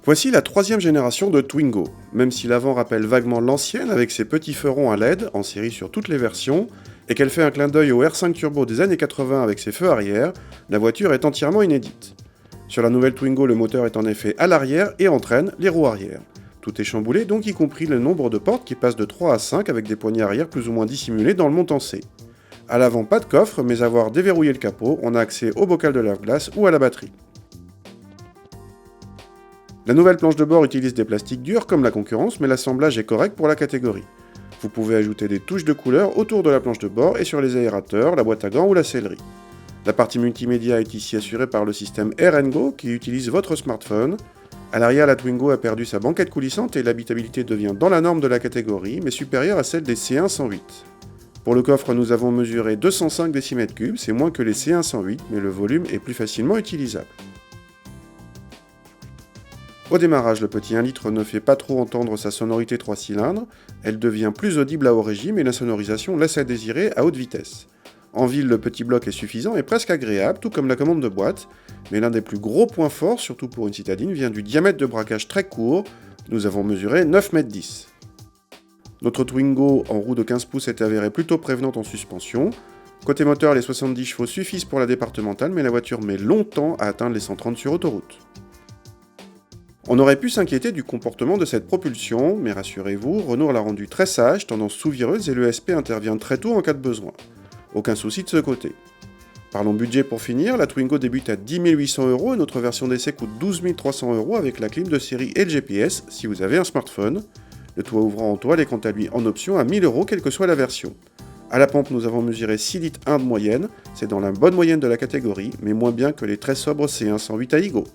Voici la troisième génération de Twingo. Même si l'avant rappelle vaguement l'ancienne avec ses petits feux ronds à LED, en série sur toutes les versions, et qu'elle fait un clin d'œil au R5 Turbo des années 80 avec ses feux arrière, la voiture est entièrement inédite. Sur la nouvelle Twingo, le moteur est en effet à l'arrière et entraîne les roues arrière. Tout est chamboulé, donc y compris le nombre de portes qui passe de 3 à 5 avec des poignées arrière plus ou moins dissimulées dans le montant C. À l'avant, pas de coffre, mais avoir déverrouillé le capot, on a accès au bocal de lave-glace ou à la batterie. La nouvelle planche de bord utilise des plastiques durs comme la concurrence, mais l'assemblage est correct pour la catégorie. Vous pouvez ajouter des touches de couleur autour de la planche de bord et sur les aérateurs, la boîte à gants ou la sellerie. La partie multimédia est ici assurée par le système R&Go qui utilise votre smartphone. À l'arrière, la Twingo a perdu sa banquette coulissante et l'habitabilité devient dans la norme de la catégorie, mais supérieure à celle des C1 108. Pour le coffre, nous avons mesuré 205 décimètres cubes, c'est moins que les C1 108, mais le volume est plus facilement utilisable. Au démarrage, le petit 1 litre ne fait pas trop entendre sa sonorité 3 cylindres, elle devient plus audible à haut régime et la sonorisation laisse à désirer à haute vitesse. En ville, le petit bloc est suffisant et presque agréable, tout comme la commande de boîte, mais l'un des plus gros points forts, surtout pour une citadine, vient du diamètre de braquage très court, nous avons mesuré 9,10 m. Notre Twingo en roue de 15 pouces est avérée plutôt prévenante en suspension. Côté moteur, les 70 chevaux suffisent pour la départementale, mais la voiture met longtemps à atteindre les 130 sur autoroute. On aurait pu s'inquiéter du comportement de cette propulsion, mais rassurez-vous, Renault l'a rendu très sage, tendance sous-vireuse et l'ESP intervient très tôt en cas de besoin. Aucun souci de ce côté. Parlons budget pour finir, la Twingo débute à 10 800 € et notre version d'essai coûte 12 300 € avec la clim de série et le GPS si vous avez un smartphone. Le toit ouvrant en toile est quant à lui en option à 1000 € quelle que soit la version. À la pompe, nous avons mesuré 6 litres 1 de moyenne, c'est dans la bonne moyenne de la catégorie, mais moins bien que les très sobres C1 108 Aigo.